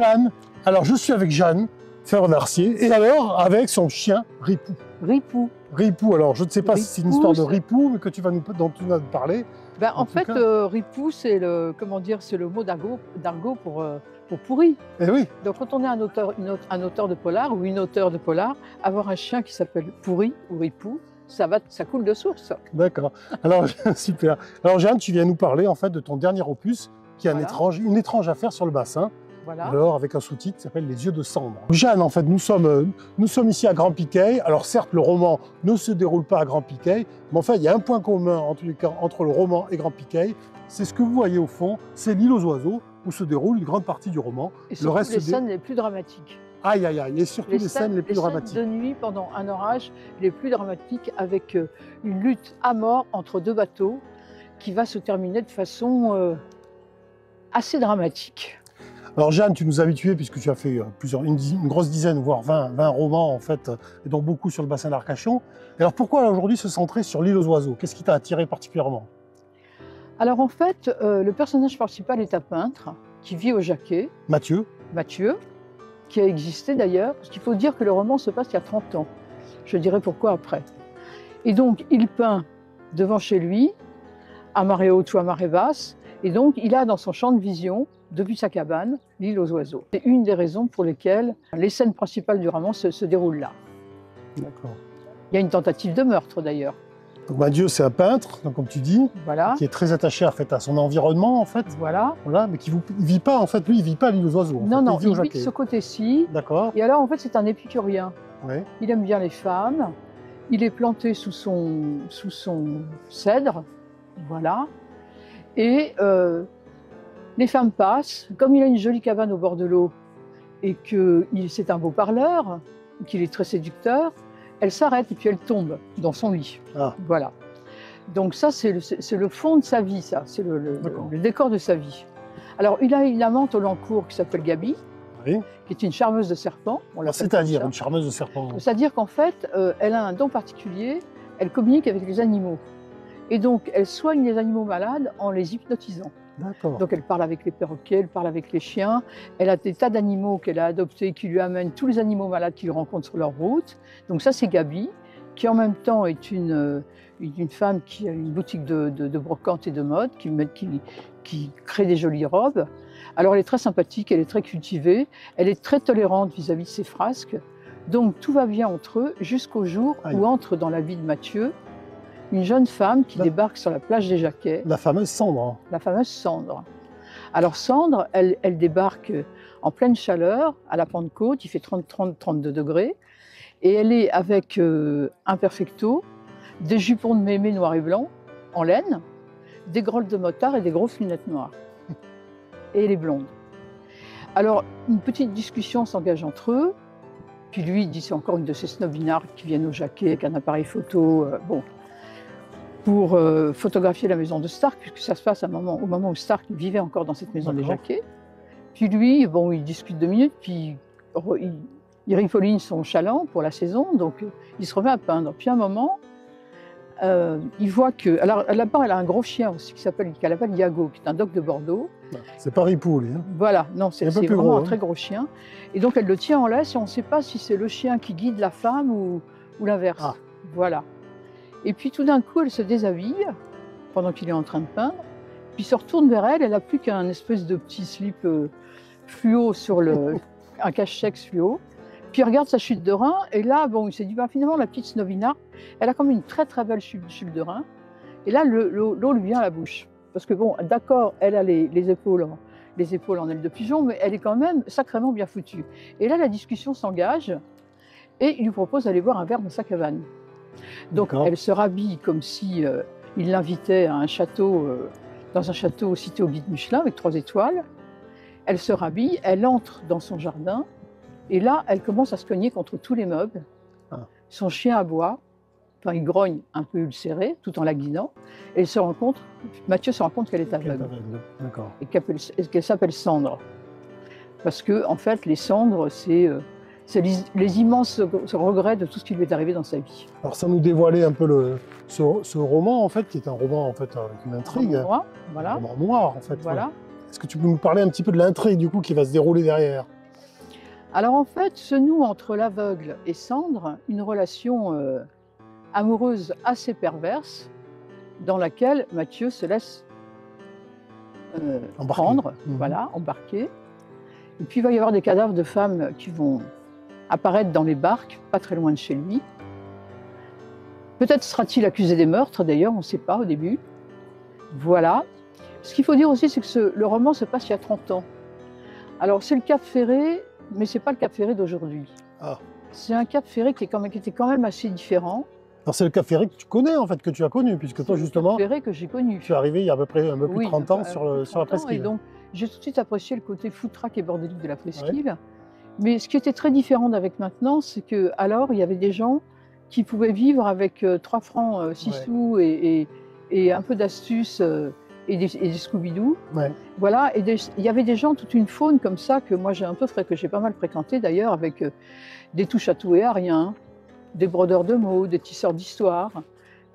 Jeanne. Alors, je suis avec Jeanne Ferre-Darcier, et alors avec son chien Ripou. Ripou. Ripou, alors je ne sais pas Ripou, si c'est une histoire de Ripou, mais que dont tu vas nous parler. Ben, en fait, Ripou, c'est le, comment dire, c'est le mot d'argot pour pourri. Eh oui. Donc, quand on est un auteur de polar ou une auteure de polar, avoir un chien qui s'appelle Pourri ou Ripou, ça coule de source. D'accord. Alors, super. Alors, Jeanne, tu viens nous parler en fait de ton dernier opus, qui est une étrange affaire sur le bassin. Voilà. Alors, avec un sous-titre qui s'appelle Les yeux de cendre. Jeanne, en fait, nous sommes ici à Grand-Piquet. Alors, certes, le roman ne se déroule pas à Grand-Piquet, mais en fait, il y a un point commun en tous les cas entre le roman et Grand-Piquet. C'est ce que vous voyez au fond, c'est l'île aux oiseaux, où se déroule une grande partie du roman. Et surtout les scènes les plus dramatiques. Aïe, aïe, aïe, et surtout les scènes les plus dramatiques. Les scènes de nuit, pendant un orage, les plus dramatiques, avec une lutte à mort entre deux bateaux, qui va se terminer de façon assez dramatique. Alors Jeanne, tu nous as habitués, puisque tu as fait une grosse dizaine, voire 20 romans, en fait, et dont beaucoup sur le bassin d'Arcachon. Alors pourquoi aujourd'hui se centrer sur l'île aux oiseaux? Qu'est-ce qui t'a attiré particulièrement? Alors en fait, le personnage principal est un peintre qui vit au Jacquet. Mathieu, qui a existé d'ailleurs, parce qu'il faut dire que le roman se passe il y a 30 ans. Je dirai pourquoi après. Et donc il peint devant chez lui, à marée haute ou à marée basse, et donc il a dans son champ de vision, depuis sa cabane, l'île aux oiseaux. C'est une des raisons pour lesquelles les scènes principales du roman se déroulent là. D'accord. Il y a une tentative de meurtre d'ailleurs. Donc Mathieu, c'est un peintre, donc, comme tu dis, voilà. Qui est très attaché en fait, à son environnement, en fait. Voilà. Mais qui ne vit pas, en fait, lui, il ne vit pas à l'île aux oiseaux. Non, il vit de ce côté-ci. D'accord. Et alors, en fait, c'est un épicurien. Ouais. Il aime bien les femmes. Il est planté sous son cèdre. Voilà. Et les femmes passent. Comme il a une jolie cabane au bord de l'eau et que c'est un beau parleur, qu'il est très séducteur, elle s'arrête et puis elle tombe dans son lit. Ah. Voilà. Donc ça, c'est le fond de sa vie, ça. C'est le décor de sa vie. Alors, il a une amante au long cours qui s'appelle Gabi, qui est une charmeuse de serpents. C'est-à-dire une charmeuse de serpents? C'est-à-dire qu'en fait, elle a un don particulier, elle communique avec les animaux. Et donc, elle soigne les animaux malades en les hypnotisant. Donc, elle parle avec les perroquets, elle parle avec les chiens. Elle a des tas d'animaux qu'elle a adoptés, qui lui amènent tous les animaux malades qu'il rencontre sur leur route. Donc ça, c'est Gabi, qui en même temps est une femme qui a une boutique de brocante et de mode, qui crée des jolies robes. Alors, elle est très sympathique, elle est très cultivée, elle est très tolérante vis-à-vis de ses frasques. Donc, tout va bien entre eux jusqu'au jour où entre dans la vie de Mathieu une jeune femme qui débarque sur la plage des Jacquets. La fameuse Cendre. La fameuse Cendre. Alors Cendre, elle débarque en pleine chaleur, à la Pentecôte, il fait 32 degrés, et elle est avec un perfecto, des jupons de mémé noir et blanc, en laine, des grolles de motard et des grosses lunettes noires. Et elle est blonde. Alors, une petite discussion s'engage entre eux, puis lui, il dit c'est encore une de ces snobinards qui viennent au Jacquet avec un appareil photo, pour photographier la maison de Stark, puisque ça se passe au moment où Stark vivait encore dans cette maison des Jacquets. Puis lui, bon, il discute 2 minutes, puis il riffoline son chaland pour la saison, donc il se remet à peindre. Puis à un moment, il voit que... Alors là-bas, elle a un gros chien aussi qu'elle appelle Iago, qui est un dogue de Bordeaux. C'est pas Ripou, lui. Hein. Voilà, non, c'est vraiment un très gros chien. Et donc elle le tient en laisse et on ne sait pas si c'est le chien qui guide la femme ou l'inverse. Ah. Voilà. Et puis tout d'un coup, elle se déshabille pendant qu'il est en train de peindre, puis se retourne vers elle n'a plus qu'un espèce de petit slip fluo sur un cache-sexe fluo. Puis il regarde sa chute de rein, et là, bon, il s'est dit, bah, finalement, la petite Snovina, elle a comme une très très belle chute de rein. Et là, l'eau lui vient à la bouche. Parce que bon, d'accord, elle a les épaules en aile de pigeon, mais elle est quand même sacrément bien foutue. Et là, la discussion s'engage, et il lui propose d'aller boire un verre dans sa cabane. Donc elle se rhabille comme si il l'invitait à un château, dans un château cité au guide Michelin avec 3 étoiles. Elle se rhabille, elle entre dans son jardin et là elle commence à se cogner contre tous les meubles. Ah. Son chien aboie, enfin il grogne un peu ulcéré tout en la guidant et Mathieu se rend compte qu'elle est aveugle et qu'elle s'appelle Cendre. Parce que en fait les cendres c'est les immenses regrets de tout ce qui lui est arrivé dans sa vie. Alors ça nous dévoilait un peu ce roman en fait, qui est un roman en fait avec une intrigue. Noir, voilà. Un roman noir en fait. Voilà. Ouais. Est-ce que tu peux nous parler un petit peu de l'intrigue du coup qui va se dérouler derrière? Alors en fait, se noue entre l'aveugle et Sandre une relation amoureuse assez perverse dans laquelle Mathieu se laisse prendre, voilà, embarquer. Et puis il va y avoir des cadavres de femmes qui vont apparaître dans les barques, pas très loin de chez lui. Peut-être sera-t-il accusé des meurtres, d'ailleurs, on ne sait pas au début. Voilà. Ce qu'il faut dire aussi, c'est que le roman se passe il y a 30 ans. Alors c'est le Cap Ferré, mais ce n'est pas le Cap Ferré d'aujourd'hui. Ah. C'est un Cap Ferré qui était quand même assez différent. Alors c'est le Cap Ferré que tu connais, en fait, que tu as connu, puisque toi, justement, le Cap Ferré que j'ai connu. Tu es arrivé il y a à peu près un peu plus de 30 ans sur la presqu'île. Et donc, j'ai tout de suite apprécié le côté foutraque et bordélique de la presqu'île. Ouais. Mais ce qui était très différent d'avec maintenant, c'est qu'alors, il y avait des gens qui pouvaient vivre avec 3 francs 6 sous et un peu d'astuce et des Scooby-Doo. Ouais. Voilà, et il y avait des gens, toute une faune comme ça, que moi que j'ai pas mal fréquenté d'ailleurs, avec des touche-à-tout et à rien, des brodeurs de mots, des tisseurs d'histoires,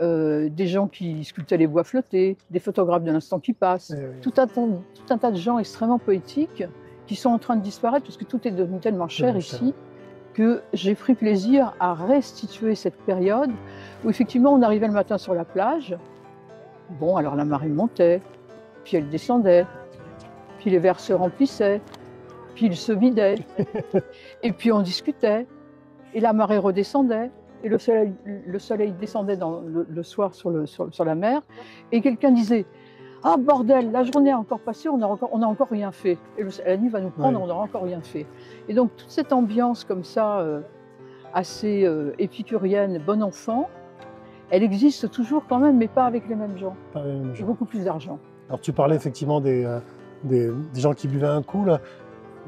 des gens qui sculptaient les bois flottés, des photographes de l'instant qui passe, tout un tas de gens extrêmement poétiques qui sont en train de disparaître parce que tout est devenu tellement cher ici que j'ai pris plaisir à restituer cette période où effectivement on arrivait le matin sur la plage. Bon, alors la marée montait, puis elle descendait, puis les verres se remplissaient, puis ils se vidaient, et puis on discutait, et la marée redescendait, et le soleil descendait le soir sur la mer, et quelqu'un disait « Ah bordel, la journée a encore passé, on n'a encore rien fait, et la nuit va nous prendre, on n'aura encore rien fait. » Et donc toute cette ambiance comme ça, assez épicurienne, bon enfant, elle existe toujours quand même, mais pas avec les mêmes gens. J'ai beaucoup plus d'argent. Alors tu parlais effectivement des gens qui buvaient un coup. Là.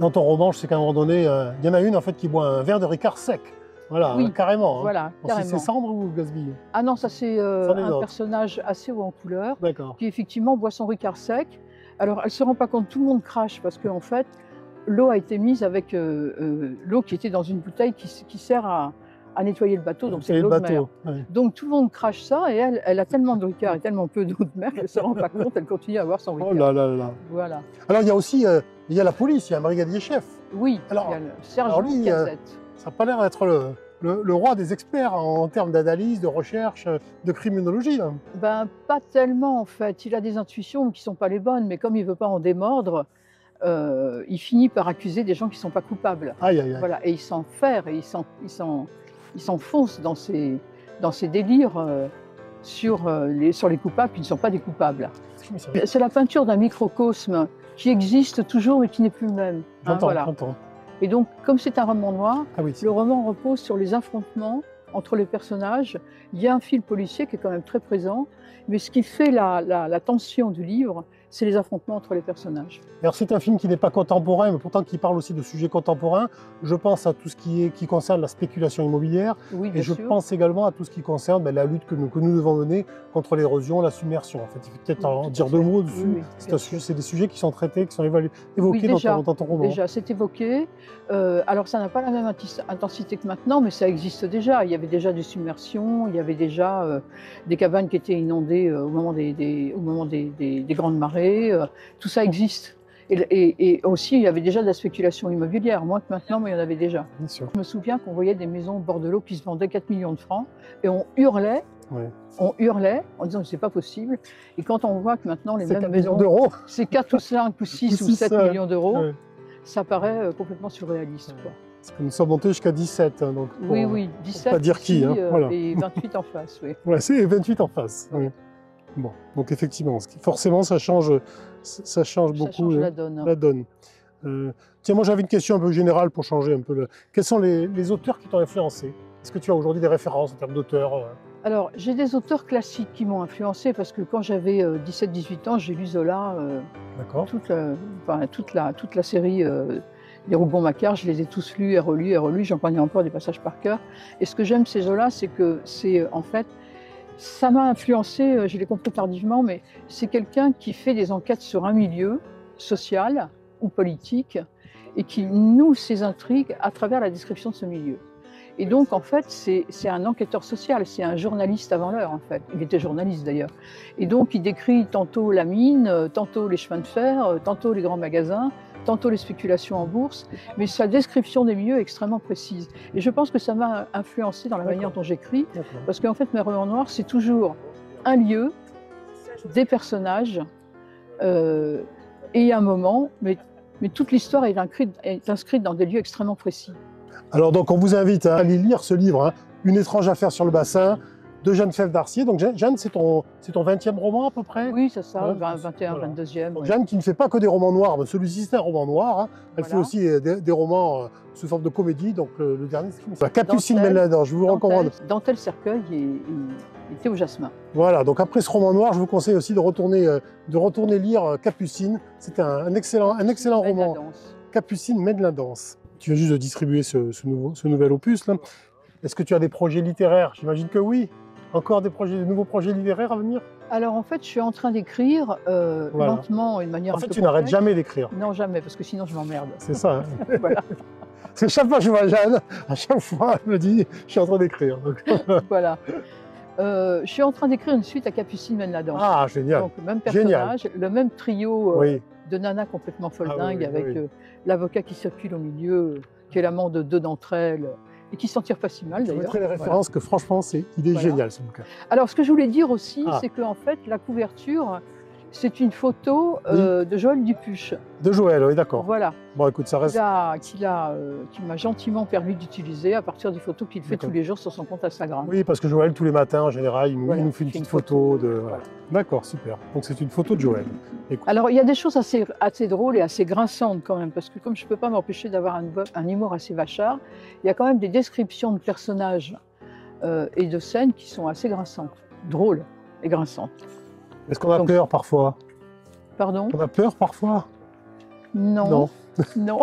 Dans ton roman, je sais qu'à un moment donné, il y en a une en fait qui boit un verre de Ricard sec. Voilà, oui, carrément. Voilà, carrément. C'est Sandre ou Gatsby? Ah non, ça c'est un personnage assez haut en couleur, qui effectivement boit son Ricard sec. Alors elle ne se rend pas compte, tout le monde crache, parce qu'en fait, l'eau a été mise avec l'eau qui était dans une bouteille qui sert à nettoyer le bateau, donc c'est l'eau de mer. Ouais. Donc tout le monde crache ça, et elle a tellement de Ricard et tellement peu d'eau de mer qu'elle ne se rend pas compte, elle continue à avoir son Ricard. Oh là là là. Voilà. Alors il y a aussi il y a la police, il y a un brigadier chef. Oui, alors, il y a le sergent Cazette. Ça n'a pas l'air d'être le roi des experts en termes d'analyse, de recherche, de criminologie. Là. Ben, pas tellement en fait, il a des intuitions qui ne sont pas les bonnes, mais comme il ne veut pas en démordre, il finit par accuser des gens qui ne sont pas coupables. Aïe, aïe, aïe. Voilà, et il s'enferre et il s'enfonce dans ces délires sur les coupables qui ne sont pas des coupables. C'est la peinture d'un microcosme qui existe toujours mais qui n'est plus le même. Voilà. Et donc, comme c'est un roman noir, le roman repose sur les affrontements entre les personnages. Il y a un fil policier qui est quand même très présent, mais ce qui fait la tension du livre, c'est les affrontements entre les personnages. Alors c'est un film qui n'est pas contemporain, mais pourtant qui parle aussi de sujets contemporains. Je pense à tout ce qui concerne la spéculation immobilière, et je pense également à tout ce qui concerne la lutte que nous devons mener contre l'érosion, la submersion. En fait, il faut peut-être en dire 2 mots dessus. C'est des sujets qui sont traités, qui sont évoqués dans ton roman. Déjà, c'est évoqué. Alors ça n'a pas la même intensité que maintenant, mais ça existe déjà. Il y avait déjà des submersions, il y avait déjà des cabanes qui étaient inondées au moment des grandes marées. Tout ça existe. Et aussi, il y avait déjà de la spéculation immobilière, moins que maintenant, mais il y en avait déjà. Bien sûr. Je me souviens qu'on voyait des maisons au bord de l'eau qui se vendaient 4 millions de francs, et on hurlait en disant que c'est pas possible. Et quand on voit que maintenant, les mêmes maisons, c'est 4 ou 5 ou 6 ou 7 millions d'euros, ça paraît complètement surréaliste. Quoi. Parce que nous sommes montés jusqu'à 17. Donc oui, 17 pas dire qui, voilà. Et 28 en face. Oui. Ouais, c'est 28 en face. Oui. Bon, donc effectivement, forcément, ça change beaucoup. Ça change la donne. Tiens, moi j'avais une question un peu générale pour changer un peu. Quels sont les auteurs qui t'ont influencé? Est-ce que tu as aujourd'hui des références en termes d'auteurs? Alors, j'ai des auteurs classiques qui m'ont influencé parce que quand j'avais 17-18 ans, j'ai lu Zola, toute la série des Rougon-Macquart, je les ai tous lus et relus, j'en connais encore des passages par cœur. Et ce que j'aime chez Zola, c'est que en fait, ça m'a influencé, je l'ai compris tardivement, mais c'est quelqu'un qui fait des enquêtes sur un milieu social ou politique et qui noue ses intrigues à travers la description de ce milieu. Et donc, en fait, c'est un enquêteur social, c'est un journaliste avant l'heure, en fait. Il était journaliste, d'ailleurs. Et donc, il décrit tantôt la mine, tantôt les chemins de fer, tantôt les grands magasins, tantôt les spéculations en bourse, mais sa description des milieux est extrêmement précise. Et je pense que ça m'a influencé dans la manière dont j'écris, parce qu'en fait, mes romans noirs, c'est toujours un lieu, des personnages et un moment, mais toute l'histoire est inscrite dans des lieux extrêmement précis. Alors donc on vous invite à aller lire ce livre, hein, Une étrange affaire sur le bassin, de Jeanne Fèvre d'Arcier. Donc Jeanne, c'est ton 20e roman à peu près? Oui, c'est ça, Ouais, 21, voilà. 22e. Donc, Oui. Jeanne qui ne fait pas que des romans noirs, mais celui-ci c'est un roman noir. Hein. Elle fait aussi des romans sous forme de comédie, donc le dernier c'est Capucine mène la danse, je vous recommande. Dentelle Cercueil et Thé au jasmin. Voilà, donc après ce roman noir, je vous conseille aussi de retourner lire Capucine. C'est un excellent roman. Capucine mène la danse. Tu viens juste de distribuer ce nouvel opus là. Est-ce que tu as des projets littéraires? J'imagine que oui. Encore de nouveaux projets littéraires à venir? Alors en fait, je suis en train d'écrire lentement, d'une manière un peu tu n'arrêtes jamais d'écrire? Non, jamais, parce que sinon je m'emmerde. C'est ça. Hein. Voilà. Parce que chaque fois que je vois Jeanne, à chaque fois, elle me dit « je suis en train d'écrire ». Voilà. Je suis en train d'écrire une suite à Capucine mène la danse. Ah, génial. Donc le même personnage, le même trio de nanas complètement foldingues avec l'avocat qui circule au milieu, qui est l'amant de deux d'entre elles. Et qui s'en tire pas si mal d'ailleurs. Je mettrai les références que franchement, il est génial ce bouquin. Alors ce que je voulais dire aussi, c'est qu'en fait la couverture, c'est une photo de Joël Dupuche. De Joël, oui, d'accord. Voilà. Bon, écoute, ça reste. Qui m'a gentiment permis d'utiliser à partir des photos qu'il fait tous les jours sur son compte Instagram. Oui, parce que Joël, tous les matins, en général, il nous fait une petite photo de. Voilà. D'accord, super. Donc c'est une photo de Joël. Écoute. Alors il y a des choses assez drôles et assez grinçantes quand même, parce que comme je ne peux pas m'empêcher d'avoir un humour assez vachard, il y a quand même des descriptions de personnages et de scènes qui sont assez grinçantes, drôles et grinçantes. Est-ce qu'on a peur parfois? Pardon? On a peur parfois? Non. Non.